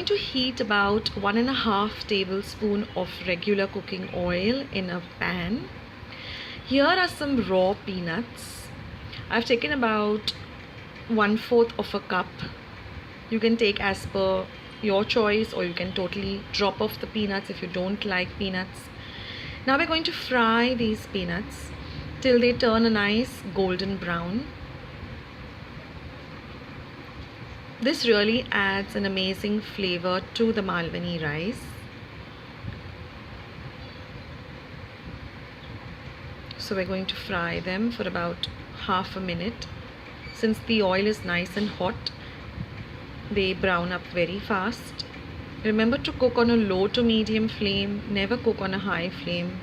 going to heat about 1.5 tablespoons of regular cooking oil in a pan. Here are some raw peanuts. I've taken about 1/4 of a cup. You can take as per your choice, or you can totally drop off the peanuts if you don't like peanuts. Now we're going to fry these peanuts till they turn a nice golden brown. This really adds an amazing flavor to the Malwani rice. So we're going to fry them for about half a minute. Since the oil is nice and hot, they brown up very fast. Remember to cook on a low to medium flame, never cook on a high flame.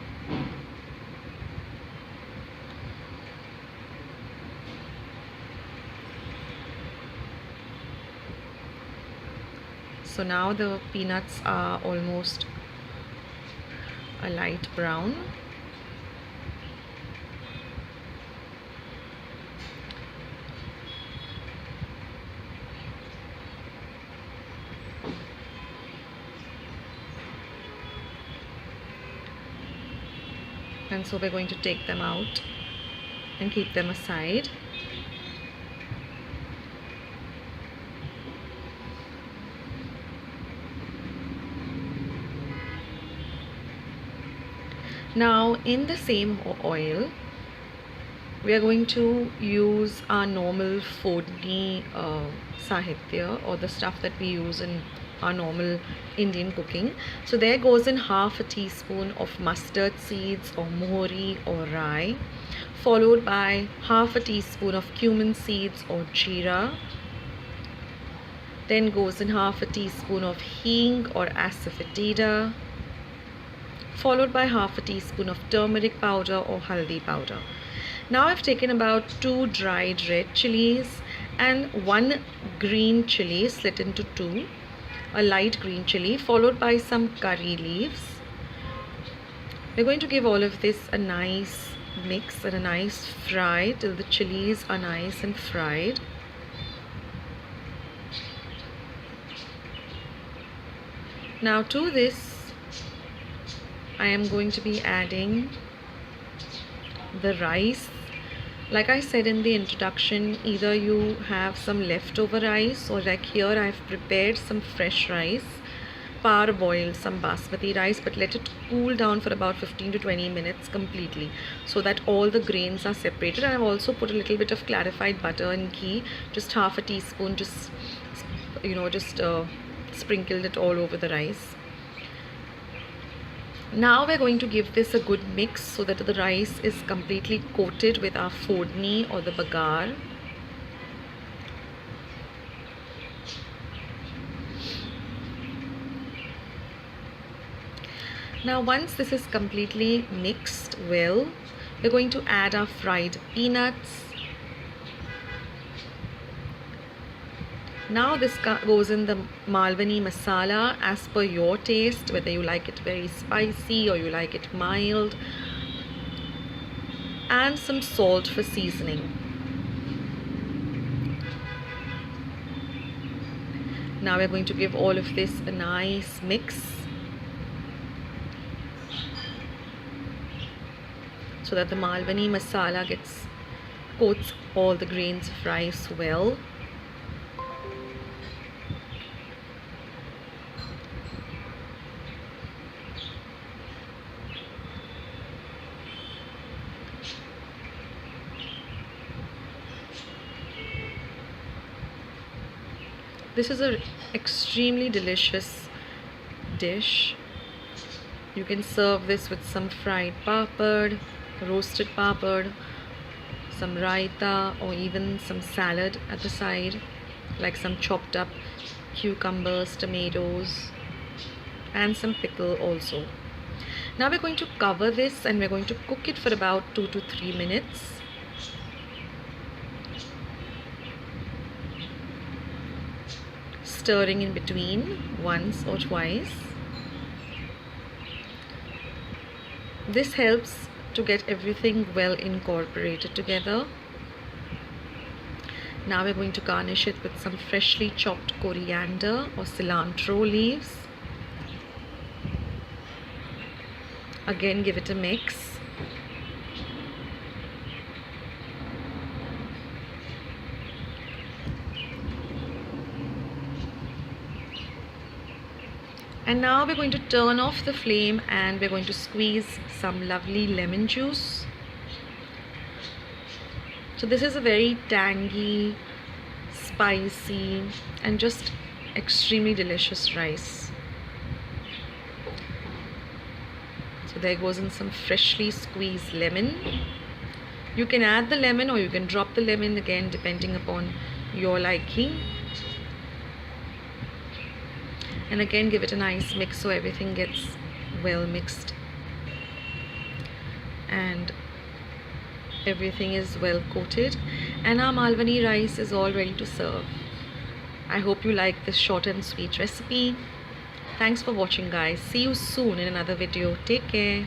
So now the peanuts are almost a light brown. And so we're going to take them out and keep them aside. Now in the same oil, we are going to use our normal fodni sahitya, or the stuff that we use in our normal Indian cooking. So there goes in 1/2 teaspoon of mustard seeds or mohri or rai, followed by 1/2 teaspoon of cumin seeds or jeera. Then goes in 1/2 teaspoon of hing or asafoetida, followed by 1/2 teaspoon of turmeric powder or haldi powder. Now I've taken about 2 dried red chilies and 1 green chili slit into 2, a light green chili, followed by some curry leaves. We're going to give all of this a nice mix and a nice fry till the chilies are nice and fried. Now to this, I am going to be adding the rice. Like I said in the introduction, either you have some leftover rice, or like here I've prepared some fresh rice, parboiled some basmati rice, but let it cool down for about 15 to 20 minutes completely, so that all the grains are separated. And I've also put a little bit of clarified butter and ghee, just 1/2 teaspoon, just sprinkled it all over the rice. Now we're going to give this a good mix so that the rice is completely coated with our fodni or the bagar. Now once this is completely mixed well, we're going to add our fried peanuts. Now this goes in the Malwani masala as per your taste, whether you like it very spicy or you like it mild, and some salt for seasoning. Now we're going to give all of this a nice mix so that the Malwani masala coats all the grains of rice well. This is an extremely delicious dish. You can serve this with some fried papad, roasted papad, some raita, or even some salad at the side, like some chopped up cucumbers, tomatoes, and some pickle also. Now we're going to cover this and we're going to cook it for about 2 to 3 minutes. Stirring in between once or twice. This helps to get everything well incorporated together. Now we're going to garnish it with some freshly chopped coriander or cilantro leaves. Again, give it a mix. And now we're going to turn off the flame and we're going to squeeze some lovely lemon juice. So this is a very tangy, spicy and just extremely delicious rice. So there goes in some freshly squeezed lemon. You can add the lemon or you can drop the lemon, again depending upon your liking. And again give it a nice mix so everything gets well mixed and everything is well coated. And our Malwani rice is all ready to serve. I hope you like this short and sweet recipe. Thanks for watching, guys. See you soon in another video. Take care.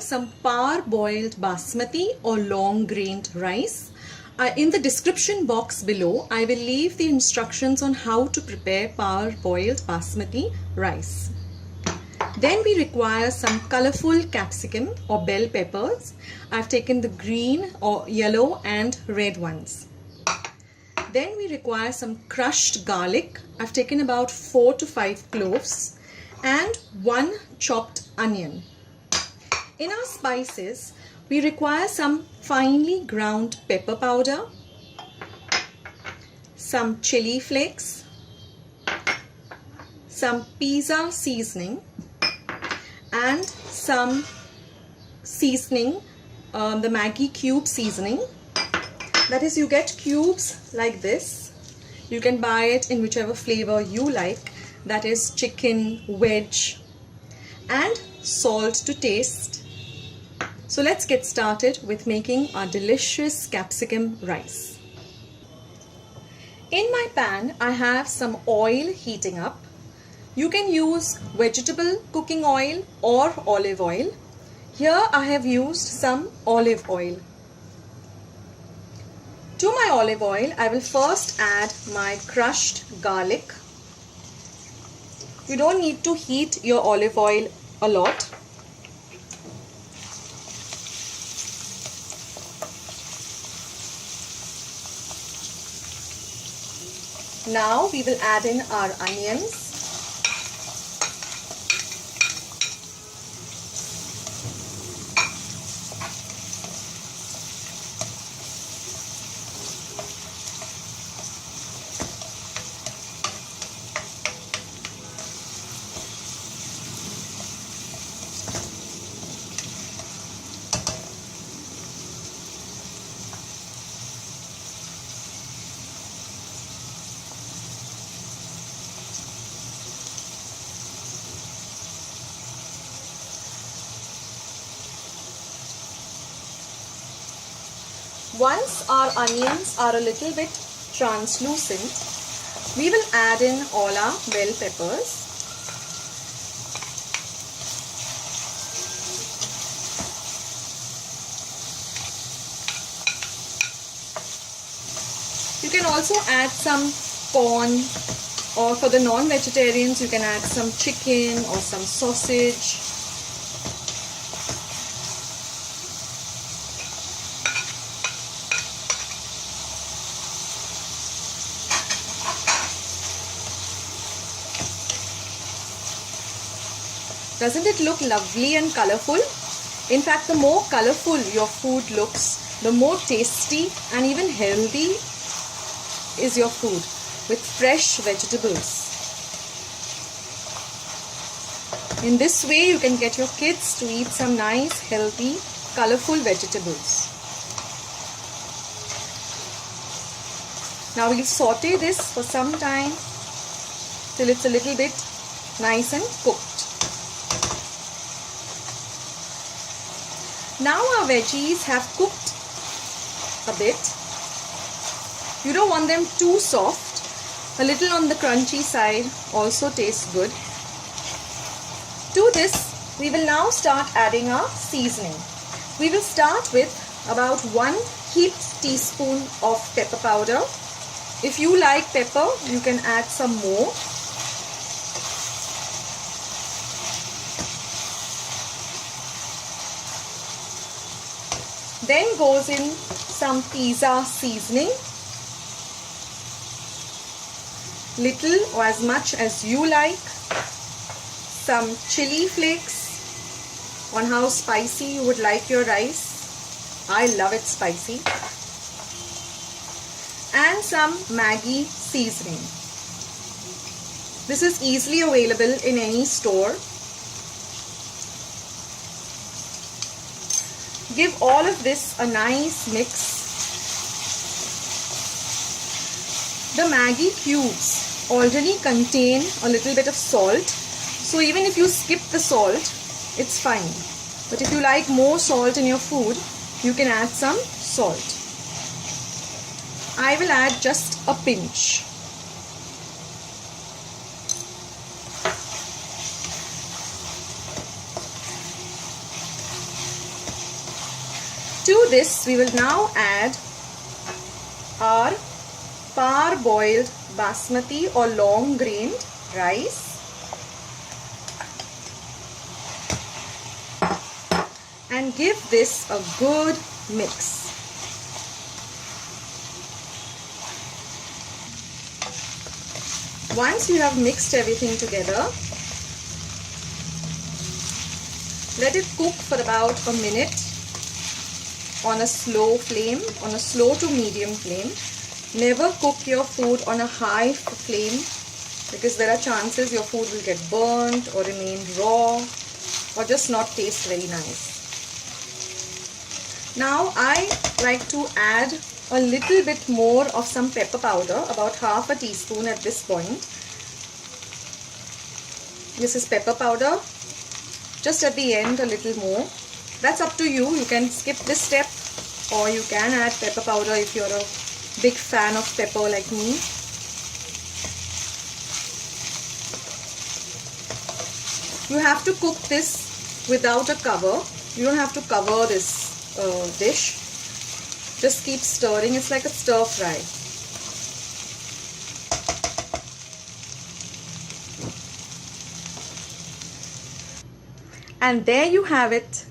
some par-boiled basmati or long-grained rice. In the description box below, I will leave the instructions on how to prepare par-boiled basmati rice. Then we require some colorful capsicum or bell peppers. I've taken the green or yellow and red ones. Then we require some crushed garlic. I've taken about 4 to 5 cloves and 1 chopped onion. In our spices, we require some finely ground pepper powder, some chili flakes, some pizza seasoning, and some seasoning, the Maggi cube seasoning. That is, you get cubes like this. You can buy it in whichever flavor you like. That is chicken, veg, and salt to taste. So let's get started with making our delicious capsicum rice. In my pan, I have some oil heating up. You can use vegetable cooking oil or olive oil. Here I have used some olive oil. To my olive oil, I will first add my crushed garlic. You don't need to heat your olive oil a lot. Now we will add in our onions. Once our onions are a little bit translucent, we will add in all our bell peppers. You can also add some corn, or for the non-vegetarians you can add some chicken or some sausage. Doesn't it look lovely and colorful? In fact, the more colorful your food looks, the more tasty and even healthy is your food with fresh vegetables. In this way, you can get your kids to eat some nice, healthy, colorful vegetables. Now we'll saute this for some time till it's a little bit nice and cooked. Now our veggies have cooked a bit. You don't want them too soft. A little on the crunchy side also tastes good. To this, we will now start adding our seasoning. We will start with about 1 heaped teaspoon of pepper powder. If you like pepper, you can add some more. Then goes in some pizza seasoning, little or as much as you like, some chili flakes on how spicy you would like your rice. I love it spicy. And some Maggi seasoning. This is easily available in any store. Give all of this a nice mix. The Maggi cubes already contain a little bit of salt, so even if you skip the salt, it's fine. But if you like more salt in your food, you can add some salt. I will add just a pinch. To this we will now add our parboiled basmati or long grained rice and give this a good mix. Once you have mixed everything together, let it cook for about a minute on a slow flame, on a slow to medium flame. Never cook your food on a high flame because there are chances your food will get burnt or remain raw or just not taste very nice. Now I like to add a little bit more of some pepper powder, about half a teaspoon at this point. This is pepper powder. Just at the end a little more. That's up to you. You can skip this step or you can add pepper powder if you're a big fan of pepper like me. You have to cook this without a cover. You don't have to cover this dish. Just keep stirring. It's like a stir fry. And there you have it.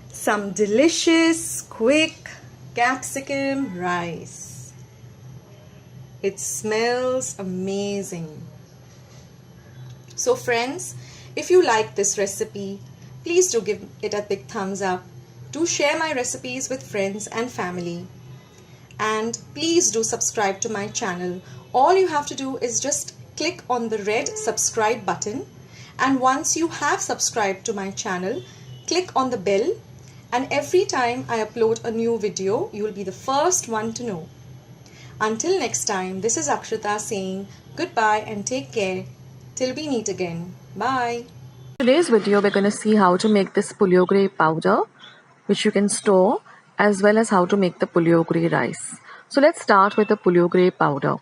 Some delicious, quick capsicum rice. It smells amazing. So friends, if you like this recipe, please do give it a big thumbs up. Do share my recipes with friends and family. And please do subscribe to my channel. All you have to do is just click on the red subscribe button. And once you have subscribed to my channel, click on the bell. And every time I upload a new video, you will be the first one to know. Until next time, this is Akshrita saying goodbye and take care. Till we meet again. Bye. In today's video, we're going to see how to make this Puliyogre powder, which you can store, as well as how to make the Puliyogre rice. So let's start with the Puliyogre powder.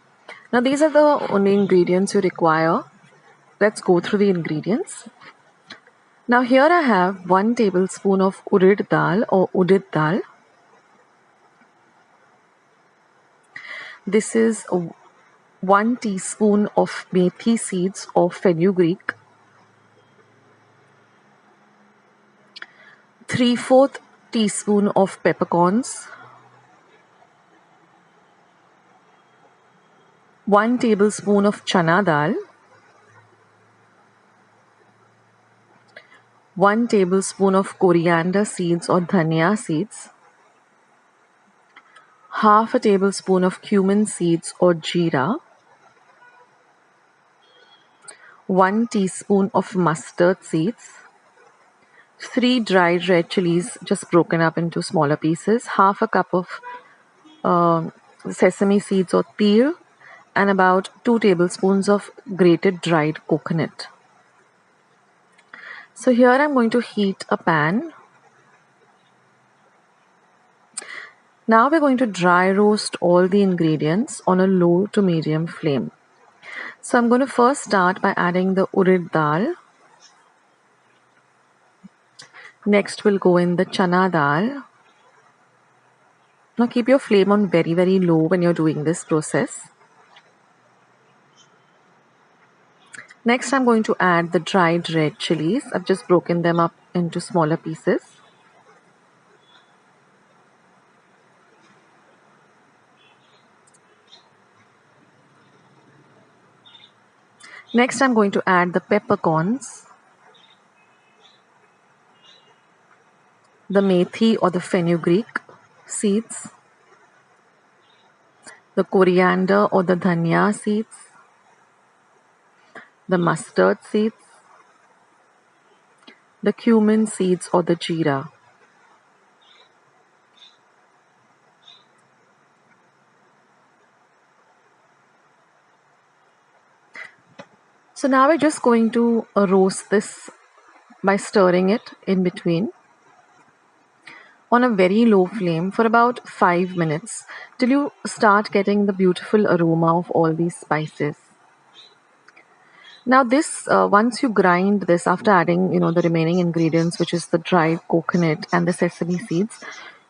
Now these are the only ingredients you require. Let's go through the ingredients. Now here I have 1 tablespoon of urad dal or udit dal. This is 1 teaspoon of methi seeds or fenugreek. 3/4 teaspoon of peppercorns. 1 tablespoon of chana dal. 1 tablespoon of coriander seeds or dhania seeds. Half a tablespoon of cumin seeds or jeera. 1 teaspoon of mustard seeds. 3 dried red chilies just broken up into smaller pieces. Half a cup of sesame seeds or til. And about 2 tablespoons of grated dried coconut. So here I'm going to heat a pan. Now we're going to dry roast all the ingredients on a low to medium flame. So I'm going to first start by adding the urad dal. Next we'll go in the chana dal. Now keep your flame on very, very low when you're doing this process. Next I'm going to add the dried red chilies. I've just broken them up into smaller pieces. Next I'm going to add the peppercorns, the methi or the fenugreek seeds, the coriander or the dhania seeds, the mustard seeds, the cumin seeds or the jeera. So now we're just going to roast this by stirring it in between on a very low flame for about 5 minutes till you start getting the beautiful aroma of all these spices. Now this, once you grind this after adding, the remaining ingredients, which is the dried coconut and the sesame seeds,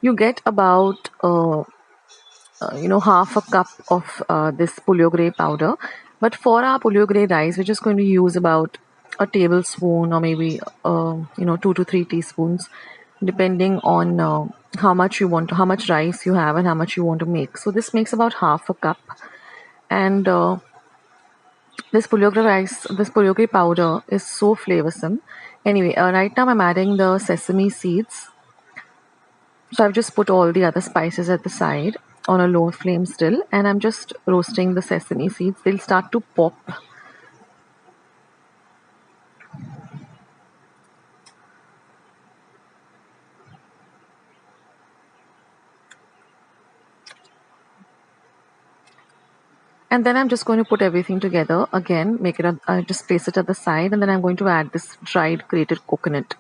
you get about half a cup of this Puliyogre powder. But for our Puliyogre rice, we're just going to use about a tablespoon or maybe 2 to 3 teaspoons, depending on how much rice you have and how much you want to make. So this makes about half a cup. And this Puliyogre powder is so flavorsome. Anyway, right now I'm adding the sesame seeds. So I've just put all the other spices at the side on a low flame still, and I'm just roasting the sesame seeds. They'll start to pop. And then I'm just going to put everything together again, just place it at the side, and then I'm going to add this dried grated coconut.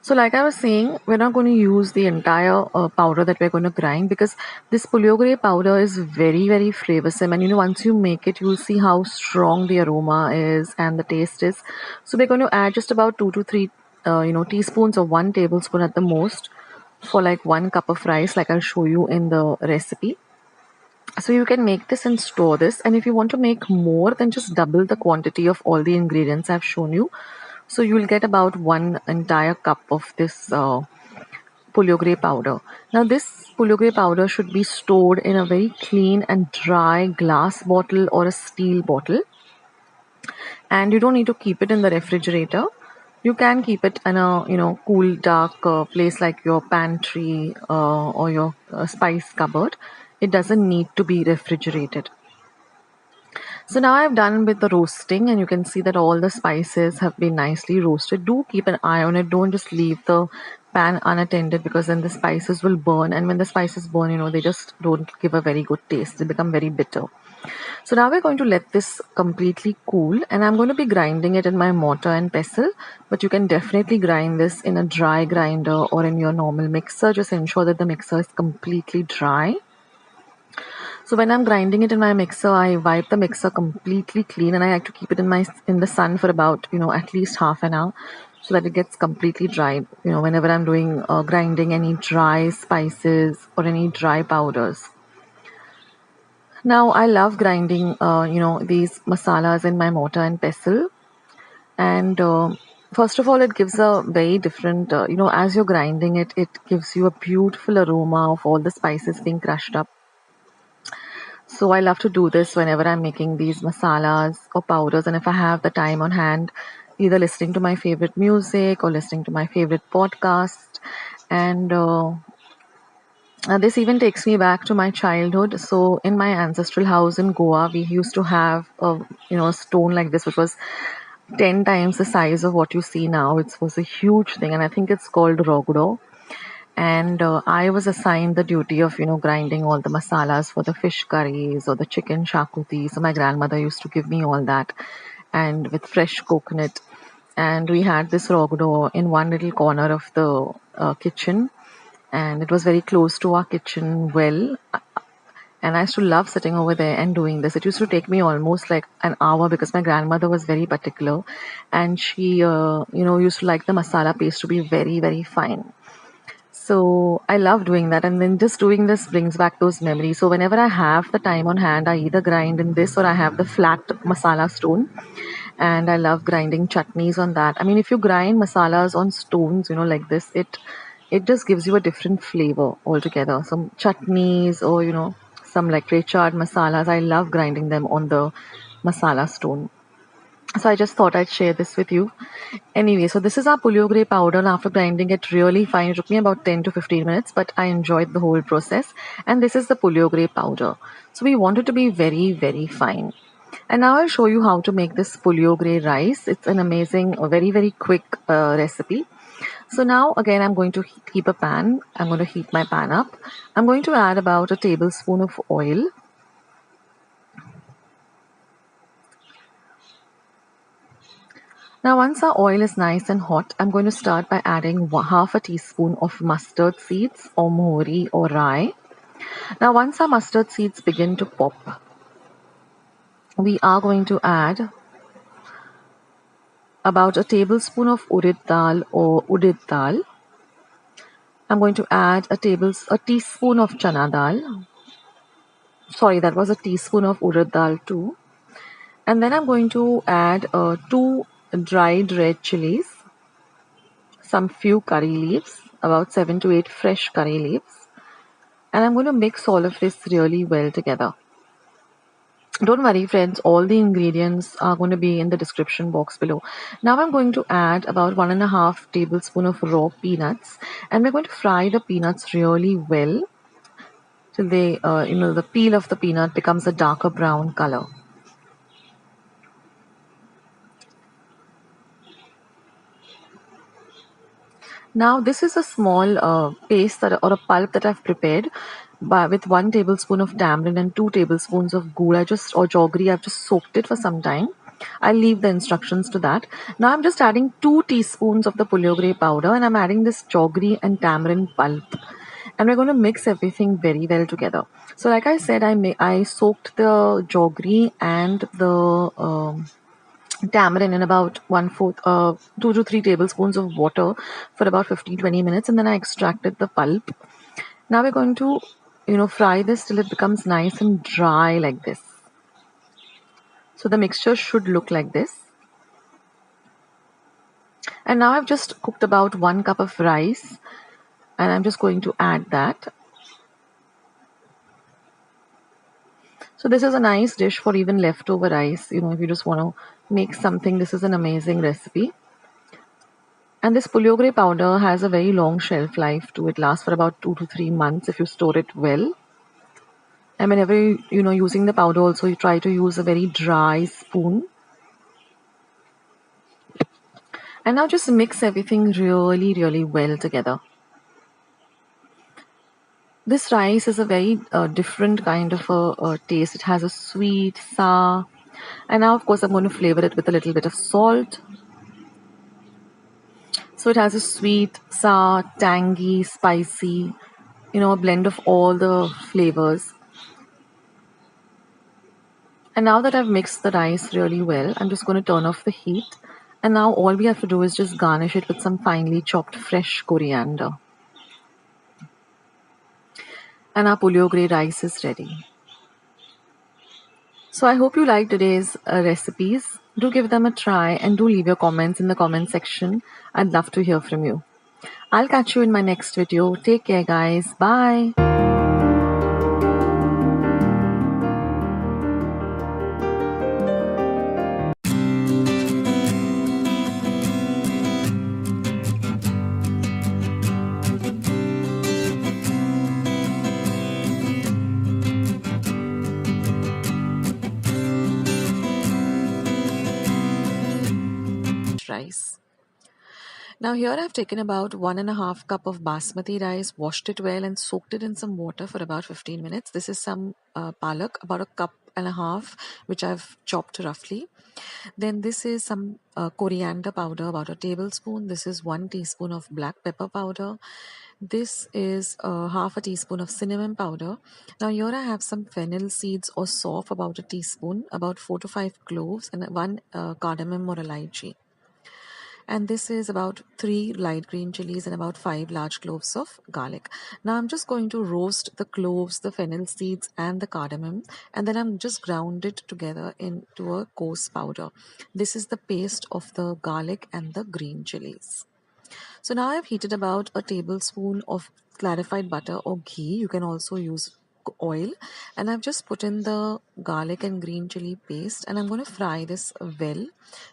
So like I was saying, we're not going to use the entire powder that we're going to grind, because this Puliyogre powder is very, very flavorsome. And once you make it, you'll see how strong the aroma is and the taste is. So we're going to add just about 2 to 3 teaspoons or 1 tablespoon at the most for like 1 cup of rice, like I'll show you in the recipe. So you can make this and store this. And if you want to make more, then just double the quantity of all the ingredients I've shown you. So you'll get about 1 entire cup of this Puliyogre powder. Now this Puliyogre powder should be stored in a very clean and dry glass bottle or a steel bottle. And you don't need to keep it in the refrigerator. You can keep it in a cool, dark place like your pantry or your spice cupboard. It doesn't need to be refrigerated. So now I've done with the roasting, and you can see that all the spices have been nicely roasted. Do keep an eye on it. Don't just leave the pan unattended, because then the spices will burn. And when the spices burn, they just don't give a very good taste. They become very bitter. So now we're going to let this completely cool, and I'm going to be grinding it in my mortar and pestle, but you can definitely grind this in a dry grinder or in your normal mixer. Just ensure that the mixer is completely dry. So when I'm grinding it in my mixer, I wipe the mixer completely clean, and I like to keep it in the sun for about at least half an hour, so that it gets completely dry. Whenever I'm doing grinding any dry spices or any dry powders. Now I love grinding these masalas in my mortar and pestle, and first of all, it gives a very different as you're grinding it, it gives you a beautiful aroma of all the spices being crushed up. So I love to do this whenever I'm making these masalas or powders, and if I have the time on hand, either listening to my favorite music or listening to my favorite podcast. And this even takes me back to my childhood. So in my ancestral house in Goa, we used to have a stone like this, which was 10 times the size of what you see now. It was a huge thing, and I think it's called rogdo. And I was assigned the duty of grinding all the masalas for the fish curries or the chicken shakuti. So my grandmother used to give me all that, and with fresh coconut. And we had this rogdo in one little corner of the kitchen, and it was very close to our kitchen well. And I used to love sitting over there and doing this. It used to take me almost like an hour, because my grandmother was very particular, and she used to like the masala paste to be very, very fine. So I love doing that, and then just doing this brings back those memories. So whenever I have the time on hand, I either grind in this or I have the flat masala stone, and I love grinding chutneys on that. I mean, if you grind masalas on stones, like this, it just gives you a different flavor altogether. Some chutneys or some like Richard masalas, I love grinding them on the masala stone. So I just thought I'd share this with you. Anyway, so this is our Puliyogre powder, and after grinding it really fine, it took me about 10 to 15 minutes, but I enjoyed the whole process. And this is the Puliyogre powder. So we want it to be very, very fine. And now I'll show you how to make this Puliyogre rice. It's an amazing, very, very quick recipe. So now again, I'm going to keep a pan. I'm going to heat my pan up. I'm going to add about a tablespoon of oil. Now once our oil is nice and hot, I'm going to start by adding half a teaspoon of mustard seeds or mohri or rye. Now once our mustard seeds begin to pop, we are going to add about a tablespoon of urad dal or udid dal. I'm going to add a teaspoon of chana dal. Sorry, that was a teaspoon of urad dal too. And then I'm going to add two dried red chilies, some few curry leaves, about 7 to 8 fresh curry leaves. And I'm going to mix all of this really well together. Don't worry, friends, all the ingredients are going to be in the description box below. Now I'm going to add about 1.5 tablespoon of raw peanuts, and we're going to fry the peanuts really well till the peel of the peanut becomes a darker brown color. Now this is a small paste or a pulp that I've prepared with 1 tablespoon of tamarind and 2 tablespoons of gur. Or jaggery. I've just soaked it for some time. I'll leave the instructions to that. Now I'm just adding 2 teaspoons of the puliyogre powder, and I'm adding this jaggery and tamarind pulp. And we're going to mix everything very well together. So like I said, I soaked the jaggery and the tamarind in about 2 to 3 tablespoons of water for about 15-20 minutes, and then I extracted the pulp. Now we're going to fry this till it becomes nice and dry like this. So the mixture should look like this. And now I've just cooked about 1 cup of rice, and I'm just going to add that. So this is a nice dish for even leftover rice. If you just want to make something, this is an amazing recipe. And this puliyogre powder has a very long shelf life too. It lasts for about 2 to 3 months if you store it well. And whenever using the powder, also you try to use a very dry spoon. And now just mix everything really, really well together. This rice is a very different kind of a taste. It has a sweet, sour, and now of course I'm going to flavor it with a little bit of salt. So it has a sweet, sour, tangy, spicy, a blend of all the flavors. And now that I've mixed the rice really well, I'm just going to turn off the heat. And now all we have to do is just garnish it with some finely chopped fresh coriander. And our puliyogre rice is ready. So I hope you liked today's recipes. Do give them a try and do leave your comments in the comment section. I'd love to hear from you. I'll catch you in my next video. Take care, guys. Bye. Rice. Now here I've taken about 1.5 cup of basmati rice, washed it well and soaked it in some water for about 15 minutes. This is some palak, about 1.5 cups, which I've chopped roughly. Then this is some coriander powder, about 1 tablespoon. This is 1 teaspoon of black pepper powder. This is half a teaspoon of cinnamon powder. Now here I have some fennel seeds or soft, about 1 teaspoon, about 4 to 5 cloves, and 1 cardamom or elaichi. And this is about 3 light green chilies and about 5 large cloves of garlic. Now I'm just going to roast the cloves, the fennel seeds and the cardamom, and then I'm just ground it together into a coarse powder. This is the paste of the garlic and the green chilies. So now I've heated about 1 tablespoon of clarified butter or ghee. You can also use oil, and I've just put in the garlic and green chili paste, and I'm going to fry this well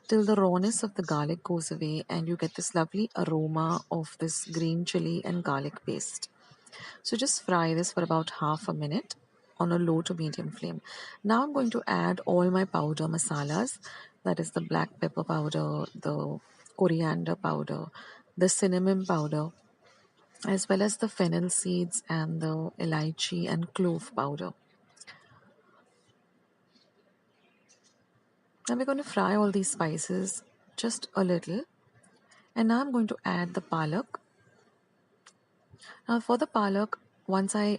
till the rawness of the garlic goes away and you get this lovely aroma of this green chili and garlic paste. So just fry this for about half a minute on a low to medium flame. Now I'm going to add all my powder masalas, that is the black pepper powder, the coriander powder, the cinnamon powder, as well as the fennel seeds and the elaichi and clove powder. Now we're going to fry all these spices just a little, and now I'm going to add the palak. Now for the palak, once I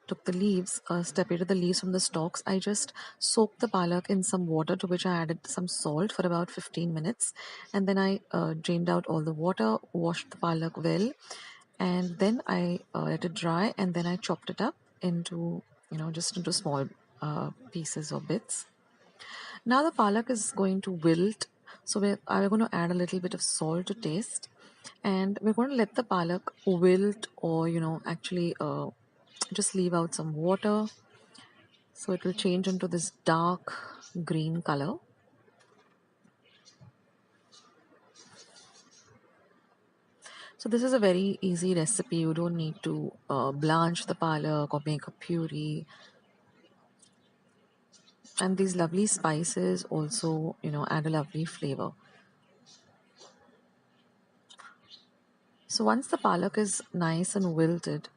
took the leaves, separated the leaves from the stalks, I just soaked the palak in some water, to which I added some salt for about 15 minutes. And then I drained out all the water, washed the palak well, and then I let it dry, and then I chopped it up into, just into small pieces or bits. Now the palak is going to wilt, so we're going to add a little bit of salt to taste, and we're going to let the palak wilt, or actually just leave out some water, so it will change into this dark green color. So this is a very easy recipe. You don't need to blanch the palak or make a puree. And these lovely spices also, add a lovely flavor. So once the palak is nice and wilted,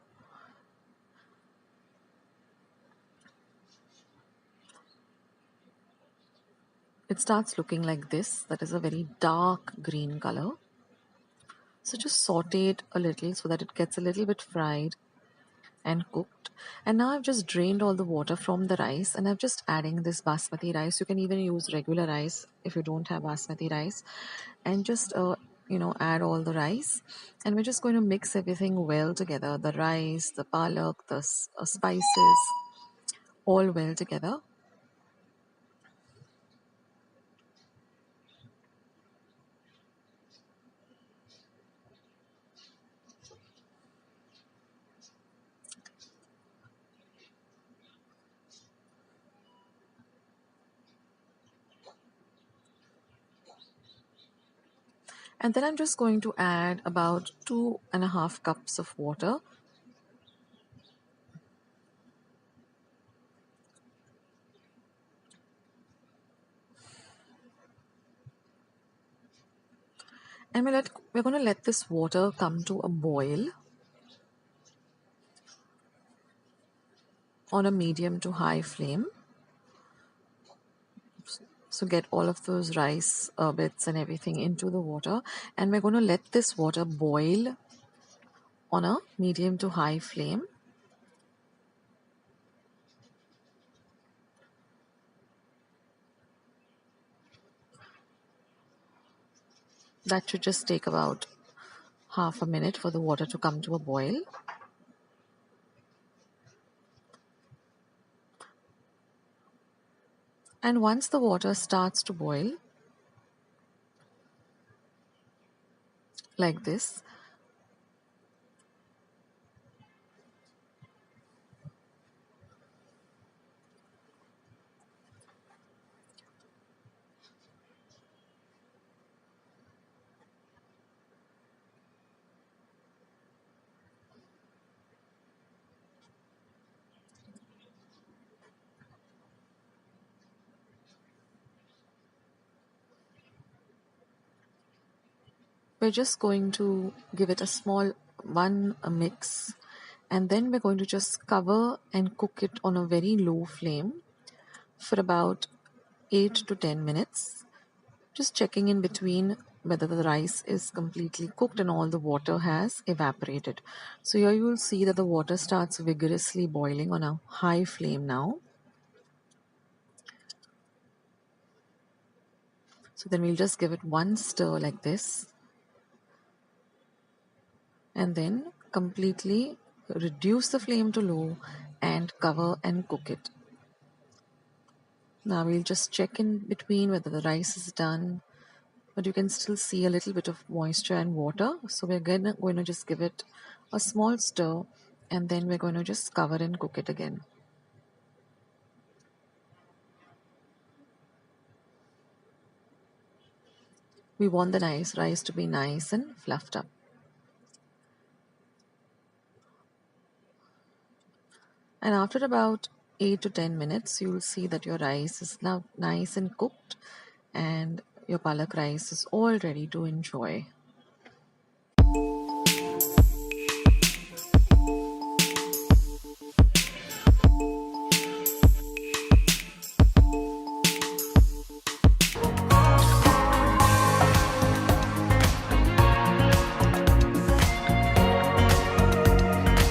it starts looking like this. That is a very dark green color. So just saute it a little so that it gets a little bit fried and cooked. And now I've just drained all the water from the rice, and I'm just adding this basmati rice. You can even use regular rice if you don't have basmati rice, and just add all the rice, and we're just going to mix everything well together, the rice, the palak, the spices, all well together. And then I'm just going to add about 2.5 cups of water. And we're going to let this water come to a boil on a medium to high flame. So get all of those rice bits and everything into the water, and we're going to let this water boil on a medium to high flame. That should just take about half a minute for the water to come to a boil. And once the water starts to boil, like this, we're just going to give it a small mix, and then we're going to just cover and cook it on a very low flame for about 8 to 10 minutes. Just checking in between whether the rice is completely cooked and all the water has evaporated. So here you will see that the water starts vigorously boiling on a high flame now. So then we'll just give it one stir like this, and then completely reduce the flame to low and cover and cook it. Now we'll just check in between whether the rice is done, but you can still see a little bit of moisture and water. So we're going to just give it a small stir, and then we're going to just cover and cook it again. We want the rice to be nice and fluffed up. And after about 8 to 10 minutes, you'll see that your rice is now nice and cooked, and your palak rice is all ready to enjoy.